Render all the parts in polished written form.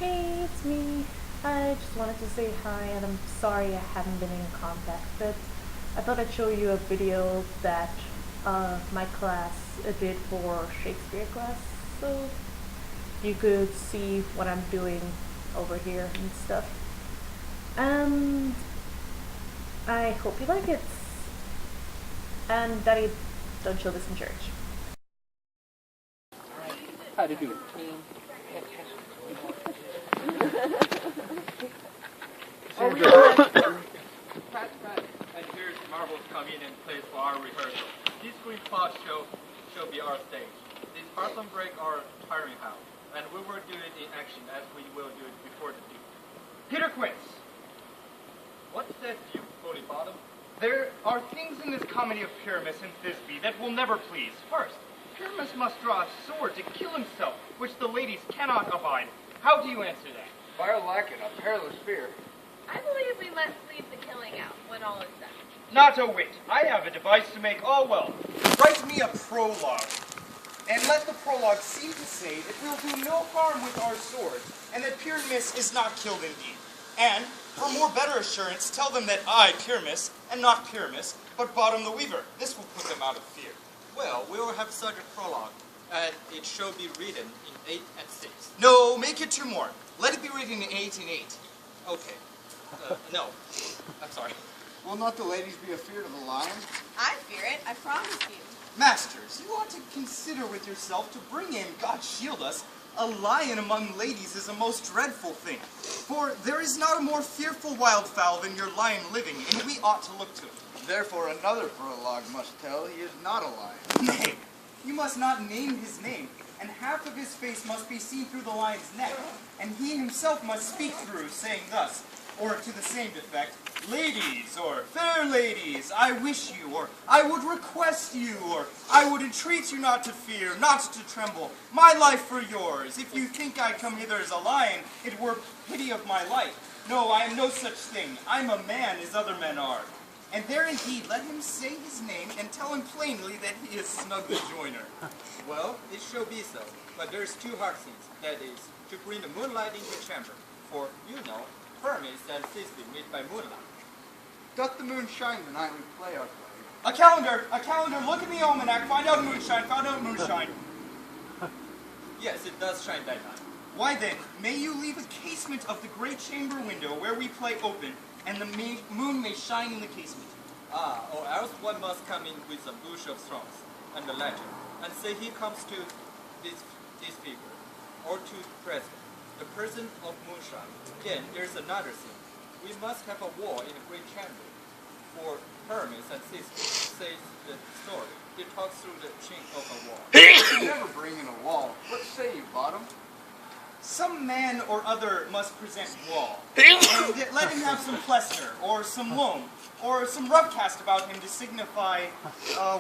Hey, it's me. I just wanted to say hi, and I'm sorry I haven't been in contact, but I thought I'd show you a video that my class did for Shakespeare class, so you could see what I'm doing over here and stuff. And I hope you like it. And Daddy, don't show this in church. How to do it. And here's marbles come in and place for our rehearsal. These green plots shall be our stage. These parson break our tiring house, and we will do it in action as we will do it before the Duke. Peter Quince! What says you, Holy Bottom? There are things in this comedy of Pyramus and Thisbe that will never please. First, Pyramus must draw a sword to kill himself, which the ladies cannot abide. How do you answer that? By lacking a perilous fear. I believe we must leave the killing out when all is done. Not a whit. I have a device to make all well. Write me a prologue, and let the prologue seem to say that we'll do no harm with our sword, and that Pyramus is not killed indeed. And, for more better assurance, tell them that I, Pyramus, am not Pyramus, but Bottom the Weaver. This will put them out of fear. Well, we will have such a prologue, and it shall be written in 8 and 6. No, make it 2 more. Let it be written in 8 and 8. Okay. No. I'm sorry. Will not the ladies be afeard of the lion? I fear it, I promise you. Masters, you ought to consider with yourself to bring in, God shield us, a lion among ladies is a most dreadful thing. For there is not a more fearful wildfowl than your lion living, and we ought to look to it. Therefore another prologue must tell he is not a lion. Nay, you must not name his name, and half of his face must be seen through the lion's neck, and he himself must speak through, saying thus, or to the same effect, ladies, or fair ladies, I wish you, or I would request you, or I would entreat you not to fear, not to tremble, my life for yours. If you think I come hither as a lion, it were pity of my life. No, I am no such thing. I'm a man as other men are. And there indeed, let him say his name, and tell him plainly that he is Snug the Joiner. Well, it shall be so, but there's 2 hard things. That is, to bring the moonlight into the chamber, for, you know, Hermes and Thisbe meet by moonlight. Doth the moon shine the night we play our play? A calendar, look at the almanac, find out moonshine. Yes, it does shine that night. Why then, may you leave a casement of the great chamber window where we play open, and the moon may shine in the casement. Ah, or else one must come in with a bush of thorns and a ledger, and say he comes to this figure, or to the president, the person of moonshine. Then there's another thing. We must have a wall in the great chamber, for Hermes and Thisbe says the story. It talks through the chink of a wall. You never bring in a wall. What say you, Bottom? Some man or other must present wall, and let him have some plester, or some loam, or some rub cast about him to signify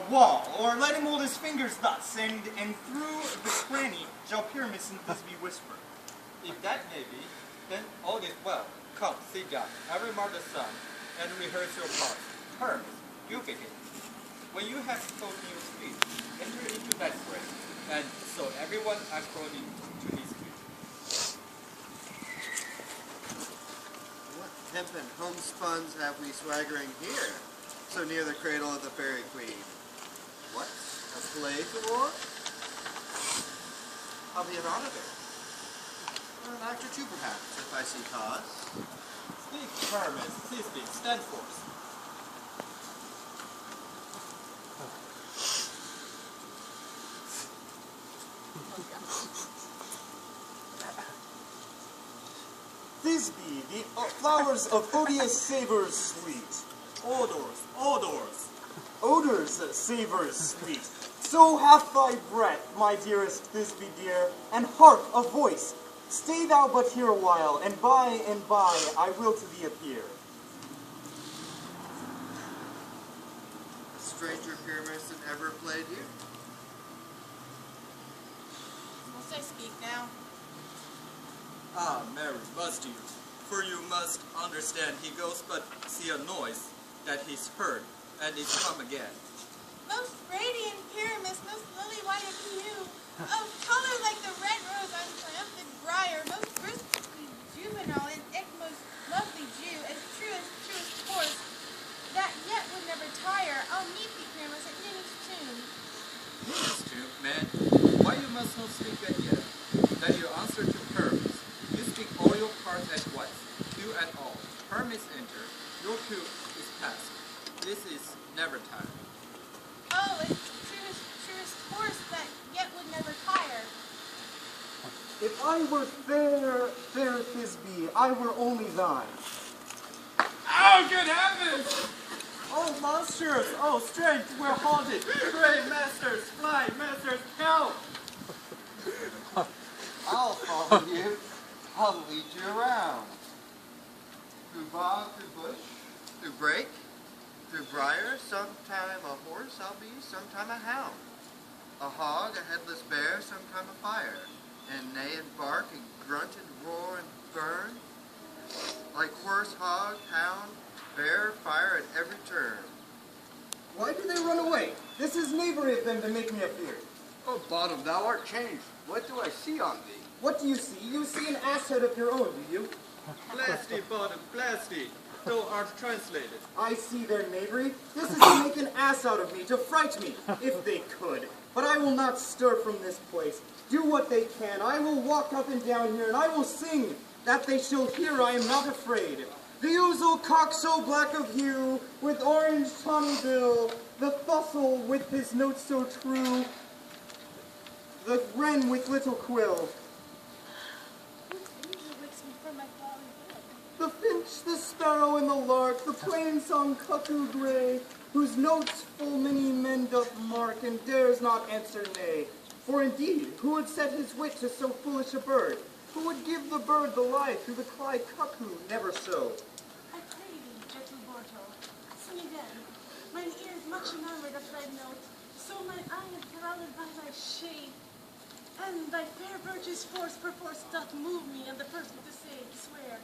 wall, or let him hold his fingers thus, and through the cranny shall Pyramus and Thisbe whisper. If that may be, then all is well. Come, sit down, every mother's son, and rehearse your part. Hermes, you begin. When you have spoken your speech, enter into that phrase, and so everyone according to his speech. What hempen homespuns have we swaggering here, so near the cradle of the fairy queen? What? A play galore? I'll be an auditor. Or an actor too, perhaps, if I see cause. Speak, Hermes, Thisbe, stand forth. Thisbe, the flowers of odious savors sweet. Odors. Odors, savors sweet. So hath thy breath, my dearest Thisbe dear, and hark, a voice. Stay thou but here a while, and by I will to thee appear. A stranger Pyramus than ever played you? Must I speak now? Ah, Mary, must you? For you must understand he goes but see a noise that he's heard, and is come again. Most radiant Pyramus, most lily white of hue, of color like the red rose on triumphant briar, most brisk cuckoo is past. This is never time. Oh, it's truest horse that yet would never tire. If I were fair Thisbe, I were only thine. Oh, good heavens! Oh, monsters! Oh, strength, we're haunted! Pray, masters, fly, masters, help! I'll follow you. I'll lead you around. Through bog, through bush, through brake, through briar. Sometime a horse I'll be, sometime a hound. A hog, a headless bear, sometime a fire. And neigh and bark and grunt and roar and burn. Like horse, hog, hound, bear, fire at every turn. Why do they run away? This is knavery of them to make me afeard. Oh, bottom, thou art changed. What do I see on thee? What do you see? You see an asshead of your own, do you? Blast thee, bottom, blast thee. Thou art translated. I see their knavery. This is to make an ass out of me, to fright me, if they could. But I will not stir from this place. Do what they can. I will walk up and down here, and I will sing, that they shall hear I am not afraid. The ouzel cock so black of hue, with orange tawny bill, the thistle with his notes so true, the wren with little quill, the finch, the sparrow, and the lark, the plain song cuckoo gray, whose notes full many men doth mark, and dares not answer nay. For indeed, who would set his wit to so foolish a bird? Who would give the bird the lie through the cry cuckoo, never so? I pray thee, gentle mortal, sing again. Mine ears much enamored of thy note, so mine eye enthralled by thy shade. And thy fair birch's force perforce doth move me, and the first to say, swear.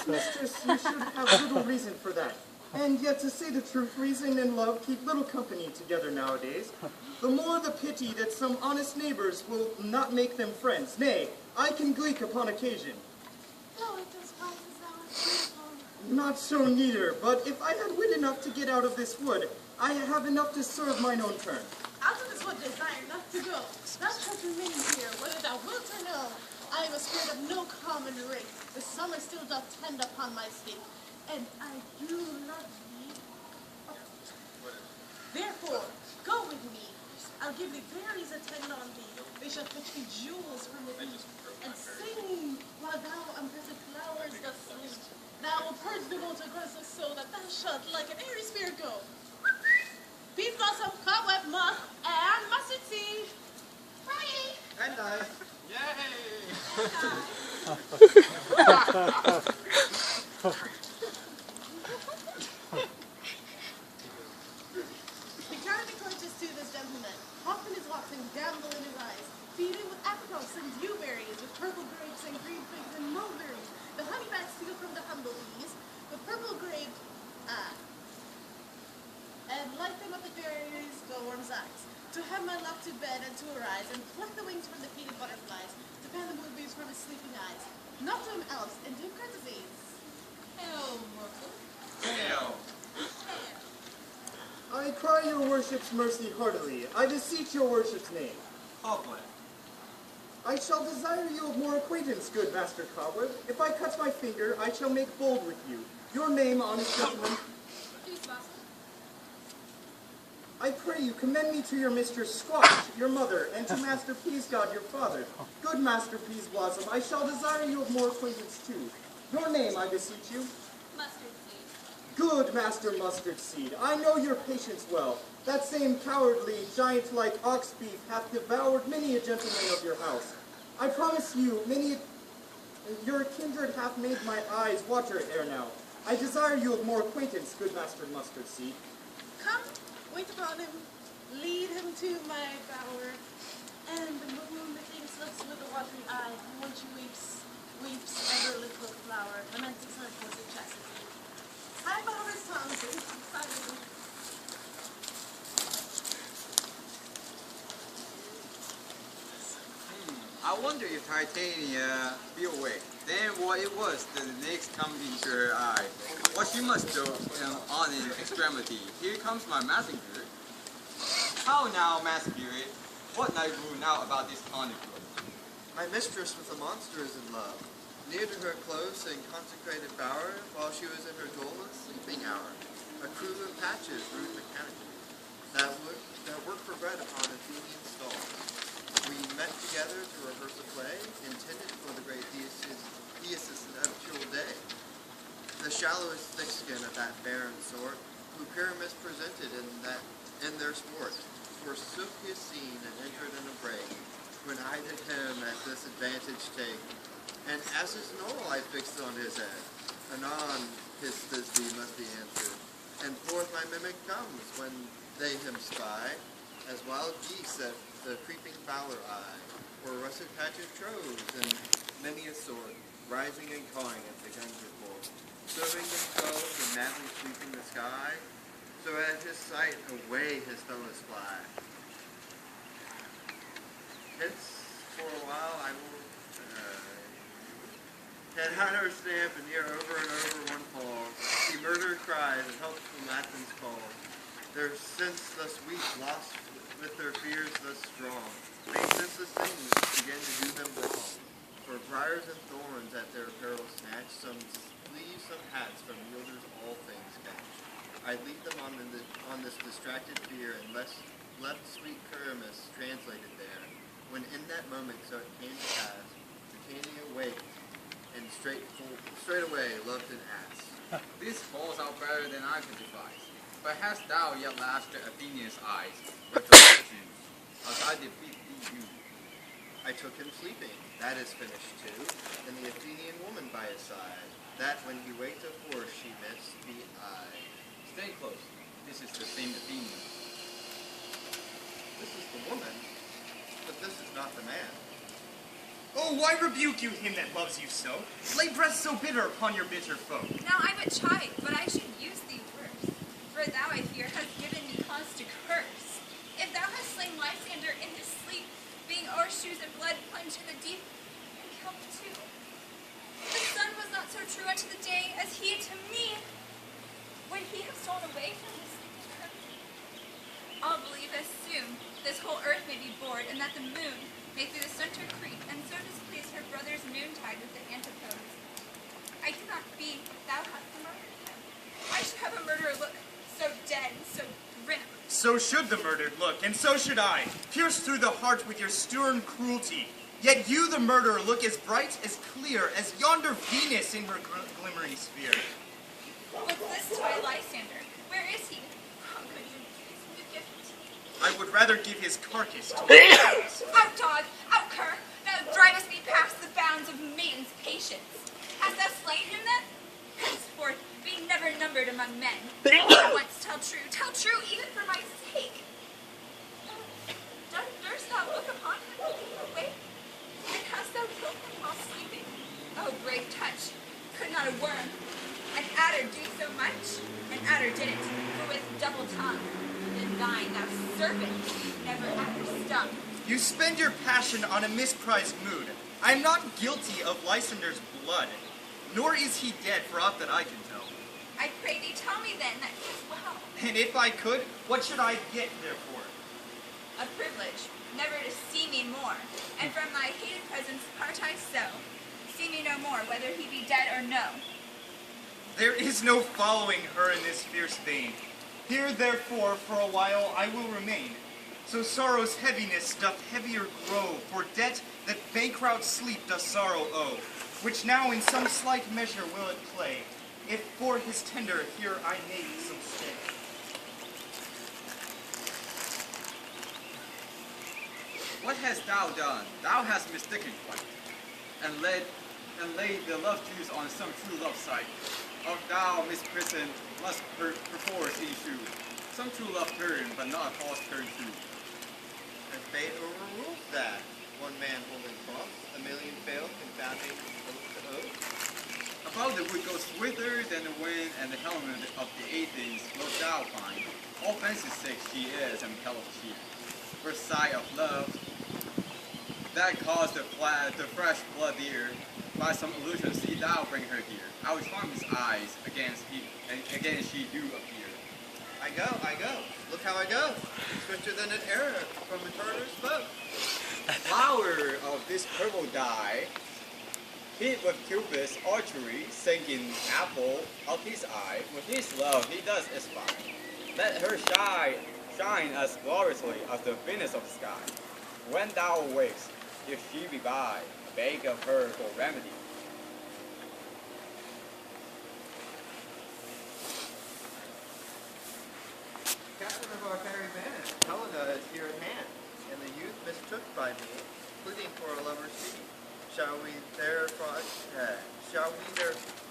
Mistress, you should have little reason for that. And yet, to say the truth, reason and love keep little company together nowadays. The more the pity that some honest neighbors will not make them friends. Nay, I can gleek upon occasion. No, it does wise as thou art beautiful. Not so neither, but if I had wit enough to get out of this wood, I have enough to serve mine own turn. Out of this wood desire not to go. Thou shalt remain here, whether thou wilt or no. I am a spirit of no common race. The summer still doth tend upon my state, and I do love thee. Therefore, go with me. I'll give thee fairies attend on thee. They shall fetch thee jewels from the deep, and sing while thou unpleasant flowers dost sleep. Thou will purge the water gross so that thou shalt like an airy spirit go. Peas blossom, cobweb moth, and mustard seed. Friday. And I. He carried the torches to this gentleman, hopped in his walks and gambled in his eyes, feeding with apricots and dewberries, with purple grapes and green figs and mulberries. The honey bats steal from the humble bees, the purple grape, and light them up the berries, glowworm's eyes. To have my luck to bed and to arise, and pluck the wings from the feeding butterflies, to fan the moonbeams from his sleeping eyes. Not to him else, and do courtesies. Hail, mortal. Hail. Hail. I cry your worship's mercy heartily. I beseech your worship's name. Cobweb. I shall desire you of more acquaintance, good Master Cobweb. If I cut my finger, I shall make bold with you. Your name, honest gentleman. Peas blossom. I pray you commend me to your mistress Squash, your mother, and to Master Peasgod, your father. Good Master Peas Blossom, I shall desire you of more acquaintance too. Your name, I beseech you. Mustard seed. Good Master Mustard Seed, I know your patience well. That same cowardly, giant-like ox beef hath devoured many a gentleman of your house. I promise you, your kindred hath made my eyes water ere now. I desire you of more acquaintance, good Master Mustard Seed. Come, wait upon him, lead him to my bower, and the moon methinks looks with a watery eye, and when she weeps ever little flower, lamenting her course of chastity. High bower's tongue, silently. I wonder if Titania be awake. Then what it was the next coming into her eye. What she must do on in extremity. Here comes my messenger. How now, Master Spirit? What know you now about this carnival? My mistress with the monster is in love. Near to her close and consecrated bower, while she was in her golden sleeping hour, a crew of patches rooted mechanically, that worked for bread upon Athenian stalls. We met together to rehearse a play, intended for the great Theseus nuptial day. The shallowest thick-skin of that barren sort, who Pyramus presented in their sport, forsook his scene and entered in a break, when I did him at this advantage take. And as his knoll I fixed on his head, anon his Thisbe must be answered. And forth my mimic comes, when they him spy, as wild geese at the creeping fowler eye, or russet patches troves, and many a sort, rising and cawing at the guns report, serving themselves and madly sweeping the sky, so at his sight away his fellows fly. Hence, for a while I will had hunter stamp and hear over and over one call. He murdered cries and help from Athens call. Their sense thus weak, lost with their fears thus strong, made senseless things begin to do them wrong. For briars and thorns at their peril snatch, some sleeves, some hats from yielders all things catch. I lead them on this distracted fear, and left sweet Pyramus translated there, when in that moment so it came to pass, Britannia waked, and straightway loved an ass. This falls out better than I could devise. But hast thou yet lashed Athenian's eyes, retrospective, as I defeat thee? I took him sleeping, that is finished too, and the Athenian woman by his side, that when he waked of course she missed the eye. Stay close. This is the same Athenian. This is the woman, but this is not the man. Oh, why rebuke you him that loves you so? Lay breath so bitter upon your bitter foe. Now I but chide, but I should use thee worse. For thou, I fear, hast given me cause to curse. If thou hast slain Lysander in his sleep, being o'er shoes and blood plunged in the deep, and killed too. The sun was not so true unto the day as he to me. Would he have stolen away from his sleeping curtain? I'll believe as soon this whole earth may be bored, and that the moon may through the center creep, and so displease her brother's noontide with the antipodes. I cannot be, thou hast murdered him. I should have a murderer look so dead, so grim. So should the murdered look, and so should I, pierced through the heart with your stern cruelty. Yet you, the murderer, look as bright, as clear, as yonder Venus in her glimmering sphere. What's this to my Lysander? Where is he? How could you refuse him to gift? I would rather give his carcass to my friends. Out, dog! Out, cur! Thou drivest me past the bounds of maiden's patience. Hast thou slain him then? Henceforth, be never numbered among men. Once tell true, even for my sake. Durst thou look upon him while he awake? And hast thou killed him while sleeping? Oh, brave touch! Could not a worm, an adder do so much? An adder did it, for with double tongue. And thine, thou serpent, never adder stung. You spend your passion on a misprized mood. I am not guilty of Lysander's blood, nor is he dead for aught that I can tell. I pray thee tell me then that he is well. And if I could, what should I get therefore? A privilege, never to see me more, and from my hated presence part I so. See me no more, whether he be dead or no. There is no following her in this fierce vein. Here, therefore, for a while I will remain. So sorrow's heaviness doth heavier grow, for debt that bankrupt sleep doth sorrow owe, which now in some slight measure will it play, if for his tender here I make some stay. What hast thou done? Thou hast mistaken quite, and laid the love juice on some true love sight. Of thou, misprision, must perforce issue. Some true love turn, but not a false turn true. And fate overrules that. One man holding cross, a million fail, confounding oath to oath. About the wood goes swither than the wind, and the helmet of the Athens wilt thou find. All fancy's sake she is, and hell of cheer. First sight of love, that caused the fresh blood dear. By some illusion, see thou bring her here. I would charm his eyes, again she do appear. I go. Look how I go. Swifter than an arrow from a Tartar's bow. Flower of this purple dye, Hit with Cupid's archery, sinking apple of his eye. With his love he does aspire. Let her shine as gloriously as the Venus of the sky. When thou awakest, if she be by, beg of her for remedy. Captain of our merry band, Helena is here at hand, and the youth mistook by me, pleading for a lover's fee. Shall we their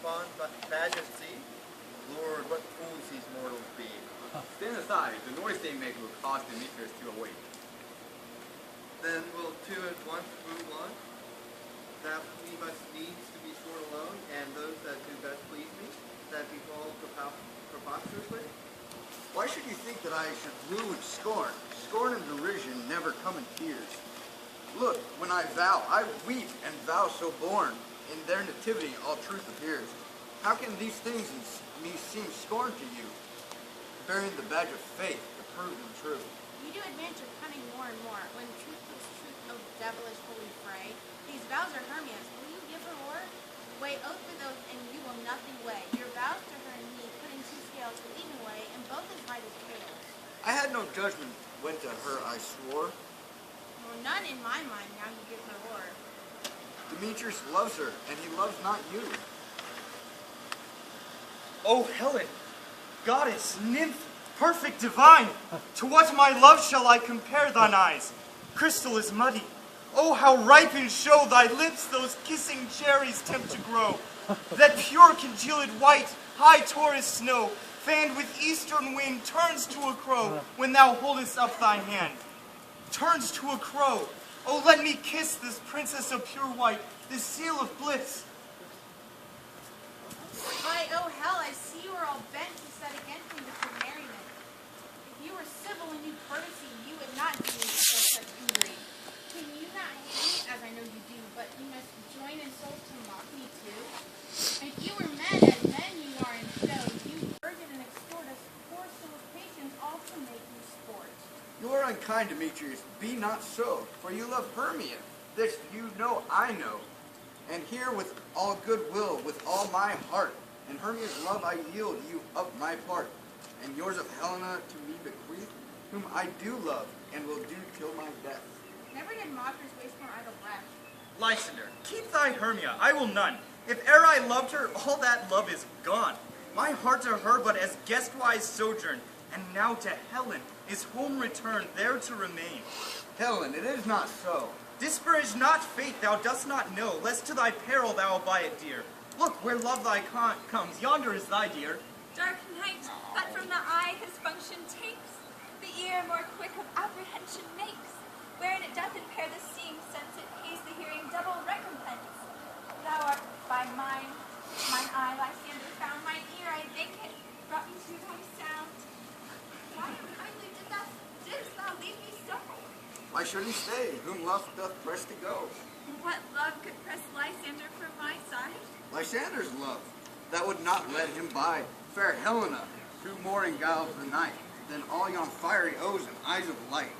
fond pageant see? Lord, what fools these mortals be! Stand aside, the noise they make will cause Demetrius to awake. Then will two at once move on, that we must needs to be sworn alone, and those that do best please me, that befall preposterously? Why should you think that I should woo and scorn? Scorn and derision never come in tears. Look, when I vow, I weep and vow so born. In their nativity all truth appears. How can these things in me seem scorn to you? Bearing the badge of faith to prove them true. You do advance your cunning more and more, when truth puts truth, O devilish holy fray. These vows are Hermia's, will you give her o'er? Weigh oath with oath, and you will nothing weigh. Your vows to her and me, putting two scales, will even weigh, and both as right as tails. I had no judgment when to her I swore. Well, none in my mind, now you give her o'er. Demetrius loves her, and he loves not you. O Helen, goddess, nymph, perfect divine, to what my love shall I compare thine eyes? Crystal is muddy. Oh, how ripe in show thy lips those kissing cherries tempt to grow. That pure congealed white, high Taurus snow, fanned with eastern wind, turns to a crow when thou holdest up thy hand. Turns to a crow. Oh, let me kiss this princess of pure white, this seal of bliss. Why, oh hell, I see you are all bent to set against me with your merriment. If you were civil and knew courtesy, you would not do me such injury. Can you not hate me, as I know you do, but you must join in souls to mock me too? If you were men, as men you are in show, you urge and extort us poor souls' patience also make you sport. You are unkind, Demetrius. Be not so, for you love Hermia. This you know I know. And here with all goodwill, with all my heart, in Hermia's love I yield you up my part, and yours of Helena to me bequeath, whom I do love, and will do till my death. Never did mockers waste more idle breath. Lysander, keep thy Hermia, I will none. If e'er I loved her, all that love is gone. My heart to her but as guest-wise sojourn, and now to Helen is home returned, there to remain. Helen, it is not so. Disparage not fate thou dost not know, lest to thy peril thou buy it dear. Look, where love thy comes, yonder is thy dear. Dark night, that from the eye his function takes, the ear more quick of apprehension makes. Wherein it doth impair the seeing sense, it pays the hearing double recompense. Thou art by mine eye, Lysander found, mine ear, I thank it, brought me to thy sound. Why unkindly didst thou leave me so? Why should he stay, whom love doth press to go? What love could press Lysander from my side? Lysander's love, that would not let him bide. Fair Helena, through more gales the night, than all yon fiery O's and eyes of light.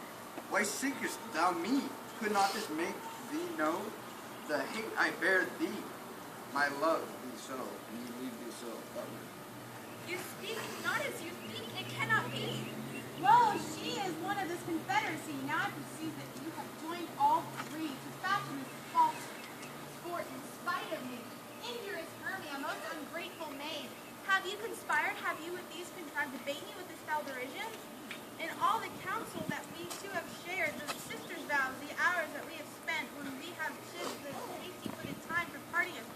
Why seekest thou me? Could not this make thee know the hate I bear thee? My love be so, and you leave me so. You speak not as you think, it cannot be. Lo, she is one of this confederacy. Now I perceive that you have joined all three to fashion this false sport in spite of me. Injurious Hermia, most ungrateful maid. Have you conspired? Have you with these contrived to bait me with this foul derision? In all the counsel that we two have shared, the sisters' vows, the hours that we have spent, when we have chid the hasty-footed time for parting us.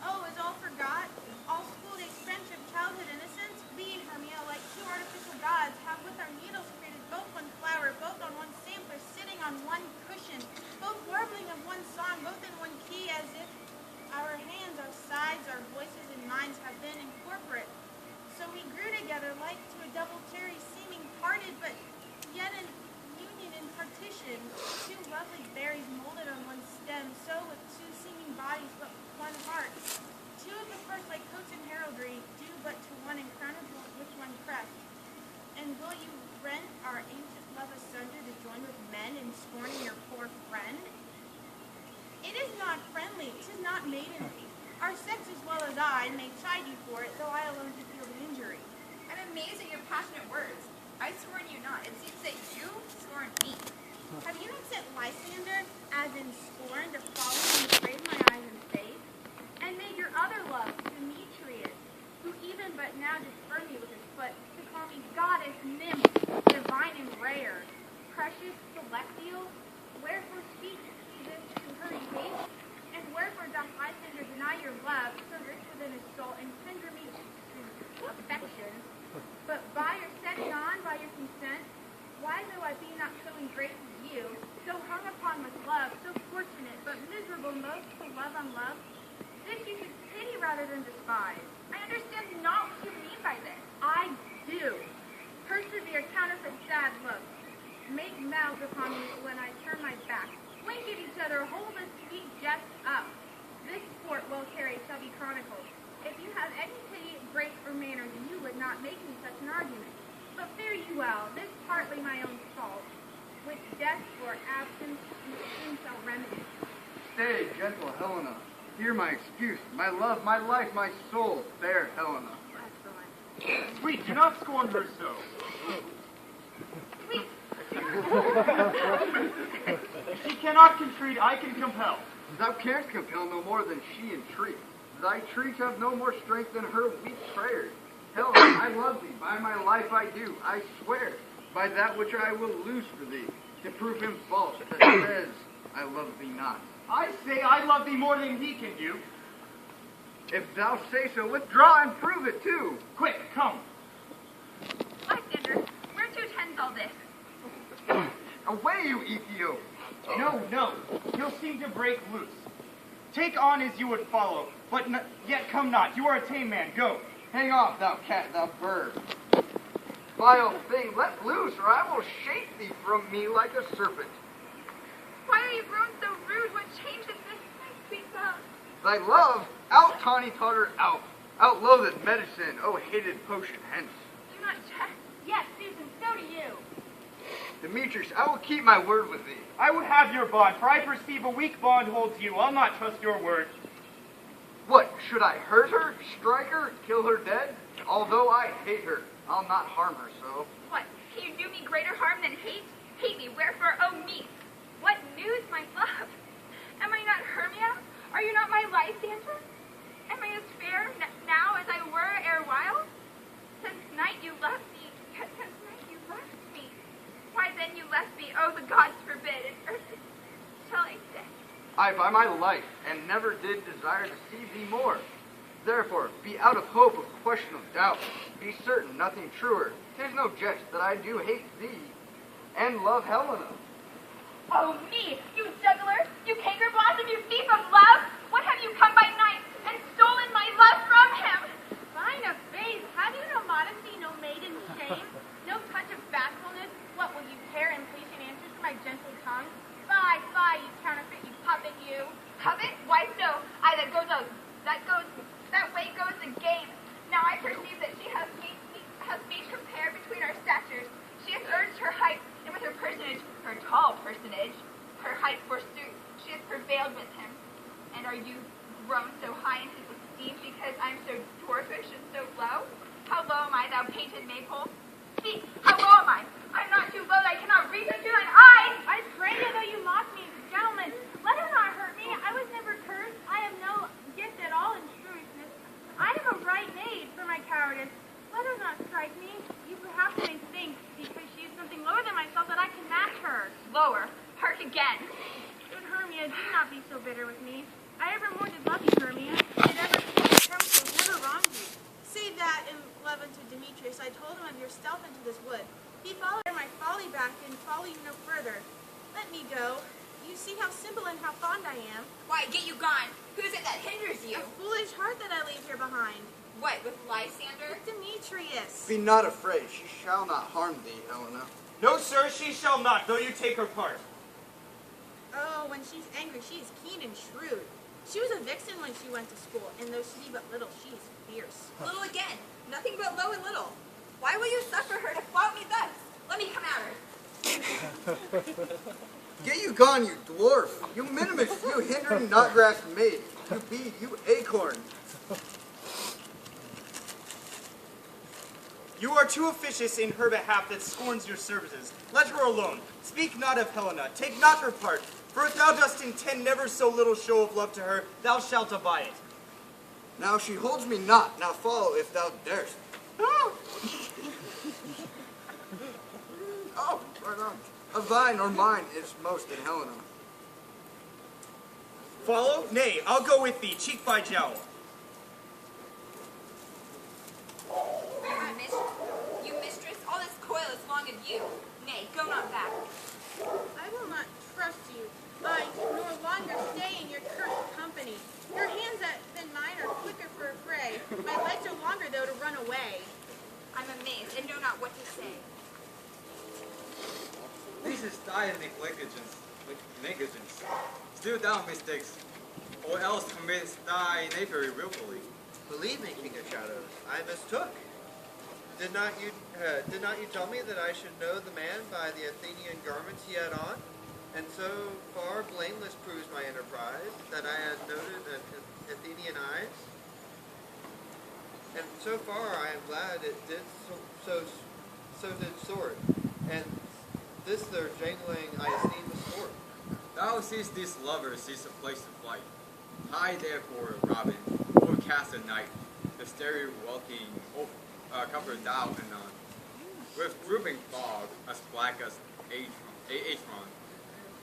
Oh, is all forgot? All school days, friendship, childhood, innocence? We, Hermia, like two artificial gods, have with our needles created both one flower, both on one sampler, sitting on one cushion, both warbling of one song, both in one key, as if our hands, our sides, our voices, and minds have been incorporate. So we grew together like to a double cherry, seeming parted, but yet in union and partition. Two lovely berries molded on one stem, so with two seeming bodies, but one heart. Two of the first, like coats and heraldry, due but to one and crowned with one crest. And will you rent our ancient love asunder to join with men in scorning your poor friend? It is not friendly Nay, 'tis not maidenly. Our sex as well as I may chide you for it, though I alone do feel the injury. I'm amazed at your passionate words. I scorn you not. It seems that you scorn me. Have you not sent Lysander, as in scorn, to follow and degrade my eyes and face? And made your other love, Demetrius, who even but now did spurn me with his foot, to call me goddess, nymph, divine and rare, precious, celestial? Wherefore speak he this to her you hate? And wherefore doth Lysander deny your love, so rich within his soul, and tender me to affection? But by your setting on, by your consent, why though I be not so ingrate as you, so hung upon with love, so fortunate, but miserable most to love unloved, this you should pity rather than despise. I understand not what you mean by this. I do. Persevere, counterfeit sad looks. Make mouths upon me when I turn my back. Wink at each other, hold a sweet jest up. This sport well carried shall be chronicled. If you have any pity, grace, or manners, you would not make me such an argument. But fare you well, this partly my own fault, which death or absence soon shall remedy. Stay, gentle Helena. Hear my excuse. My love, my life, my soul. Fair Helena. Excellent. Sweet, do not scorn her so. Sweet. If she cannot entreat, I can compel. Thou canst compel no more than she entreats. Thy treats have no more strength than her weak prayers. Helena, I love thee. By my life I do. I swear, by that which I will lose for thee, to prove him false that says, I love thee not. I say I love thee more than he can do. If thou say so, withdraw and prove it too. Quick, come. Lysander, where to tends all this? Away, you Ethiop! No, he'll seem to break loose. Take on as you would follow, but yet come not. You are a tame man. Go. Hang off, thou cat, thou bird. Vile thing, let loose, or I will shake thee from me like a serpent. Why are you grown so rude? What changes this, my sweet love? Thy love, out, tawny totter, out. Out loathed medicine, oh hated potion, hence. Do not jest. Yes, Susan, so do you. Demetrius, I will keep my word with thee. I would have your bond, for I perceive a weak bond holds you. I'll not trust your word. What, should I hurt her, strike her, kill her dead? Although I hate her, I'll not harm her so. What? Can you do me greater harm than hate? Hate me, wherefore, oh me? What news, my love? Am I not Hermia? Are you not my Lysander? Am I as fair now as I were erewhile? Since night you left me, since night you left me. Why then you left me? Oh, the gods forbid, and earth shall exist. I by my life, and never did desire to see thee more. Therefore, be out of hope of question of doubt. Be certain nothing truer. 'Tis no jest that I do hate thee, and love Helena. Oh me, you juggler, you canker blossom, you thief of love! What have you come by night and stolen my love from him? Fine of face, have you no modesty, no maiden shame, no touch of bashfulness? What will you care impatient answers to my gentle tongue? Fie, fie, you counterfeit, you puppet, you. Puppet? Why so? That way goes the game. Now I perceive that she has made compare between our statures. She has urged her height, and with her personage, her tall personage, her height forsooth, she has prevailed with him. And are you grown so high in his esteem because I'm so dwarfish and so low? How low am I, thou painted maypole? Speak, how low am I? I'm not too low that I cannot reach unto thine eyes! I pray you, though you mock me, gentlemen, let her not hurt me. I was never cursed. I have no gift at all in shrewdness. I am a right maid for my cowardice. Let her not strike me. You perhaps may think, because she is something lower than myself, that I can match her. Lower. Hark again. Good Hermia, do not be so bitter with me. I ever more did love you, Hermia. Did ever counsel, never wronged you. Save that in love unto Demetrius, I told him of your stealth into this wood. He followed my folly back and follow you no further. Let me go. You see how simple and how fond I am. Why, get you gone. Who's it that hinders you? A foolish heart that I leave here behind. What, with Lysander? Demetrius. Be not afraid, she shall not harm thee, Helena. No, sir, she shall not, though you take her part. Oh, when she's angry, she is keen and shrewd. She was a vixen when she went to school, and though she be but little, she is fierce. Little again. Nothing but low and little. Why will you suffer her to flout me thus? Let me come at her. Get you gone, you dwarf! You minimus, you you hindering Notgrass maid? You be, you acorn. You are too officious in her behalf that scorns your services. Let her alone. Speak not of Helena. Take not her part. For if thou dost intend never so little show of love to her, thou shalt abide it. Now she holds me not. Now follow if thou darest. Oh, right on. Of thine or mine is most in Helena. Follow? Nay, I'll go with thee, cheek by jowl. You mistress, all this coil is long of you. Nay, go not back. I will not trust you. I nor longer stay in your cursed company. Your hands than mine are quicker for a fray. My legs are longer, though, to run away. I'm amazed and know not what to say. This is thy negligence. Still thou mistakes, or else commits thy knavery willfully. Believe me, King of Shadows, I mistook. Did not you tell me that I should know the man by the Athenian garments he had on? And so far blameless proves my enterprise, that I had noted Athenian eyes. And so far I am glad it did so did sword. And this their jangling I esteem the sport. Thou seest this lover sees a place of flight. High therefore, Robin, overcast at night, the starry welkin covered thou anon, with drooping fog as black as Atron,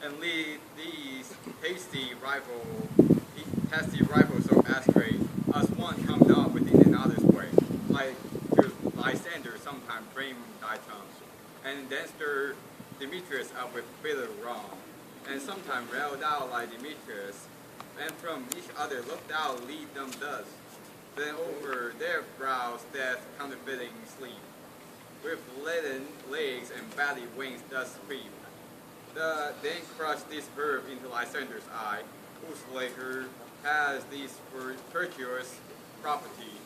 and lead these hasty rivals so astray, as one come not within another's way, like to Lysander sometime frame thy tongue, and then stir Demetrius up with bitter wrong, and sometime rail thou like Demetrius, and from each other look thou lead them thus, then over their brows death counterfeiting sleep, with leaden legs and batty wings thus sweep. Then crush this verb into Lysander's eye, whose liquor has this virtuous property.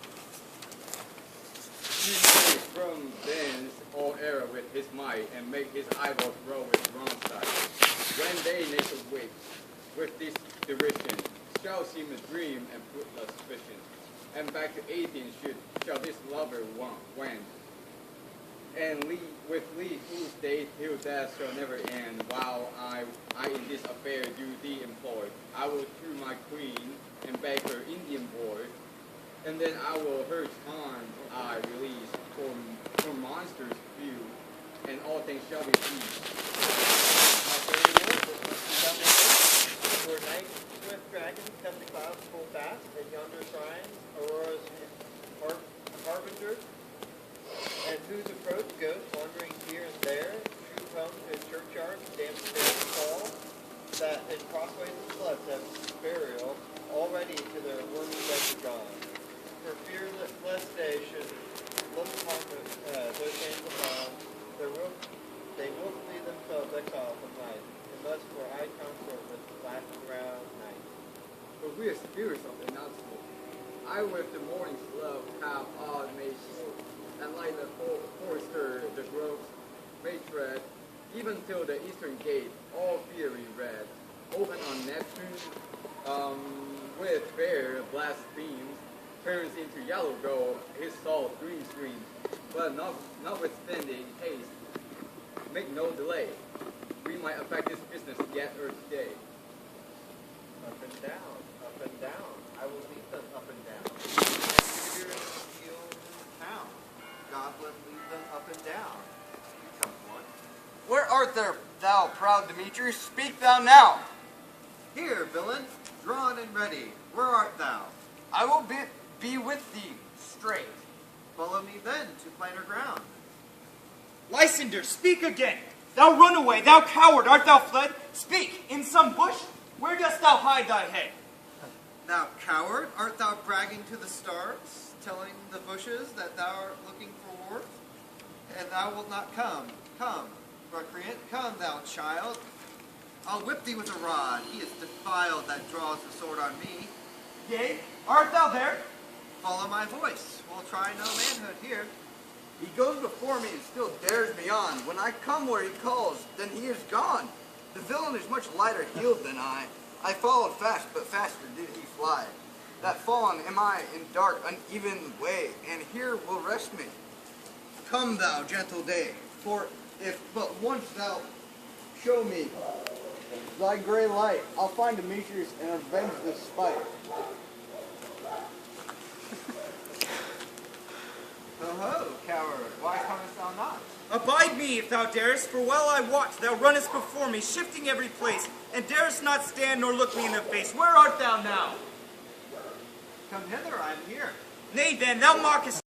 He may from thence all error with his might, and make his eyeballs grow with wrong sight. When they naked wake, with this derision, shall seem a dream and fruitless vision. And back to Athens shall this lover wend, and with Lee whose days till death shall never end, while I in this affair do thee employ. I will to my queen, and beg her Indian board, and then I will her charms I release, for monsters few, and all things shall be peace. For night swift dragons come the clouds full fast, and yonder shrines Aurora's harbingers, and whose approach goes wandering here and there, troop home to churchyards, damp stairs fall, that in crossways and floods have burial, already to their wormy beds are gone. For fear lest they should look upon those hands upon, they will flee themselves exiled from life, unless for I consort with laughing round night. For we are spirits of the announcement. I with the morning's love have odd made slow, and like the forester the groves may tread, even till the eastern gate, all fiery red, open on Neptune, with fair blasphemes, turns into yellow gold, his soul green streams, but notwithstanding haste, make no delay. We might effect this business yet or today. Up and down, I will lead them up and down. Here in the field town, goblin lead them up and down. Come one. Where art thou, proud Demetrius? Speak thou now. Here, villain, drawn and ready. Where art thou? I will be with thee straight. Follow me then to plainer ground. Lysander, speak again. Thou runaway, thou coward, art thou fled? Speak, in some bush? Where dost thou hide thy head? Thou coward, art thou bragging to the stars, telling the bushes that thou art looking for war? And thou wilt not come. Come, recreant, come, thou child. I'll whip thee with a rod. He is defiled that draws the sword on me. Yea, art thou there? Follow my voice. We'll try no manhood here. He goes before me and still dares me on. When I come where he calls, then he is gone. The villain is much lighter heeled than I. I followed fast, but faster did he fly. That fallen am I in dark, uneven way, and here will rest me. Come thou, gentle day, for if but once thou show me thy gray light, I'll find Demetrius and avenge this spite. Ho, coward, why comest thou not? Abide me, if thou darest, for while I watch, thou runnest before me, shifting every place, and darest not stand nor look me in the face. Where art thou now? Come hither, I am here. Nay then, thou mockest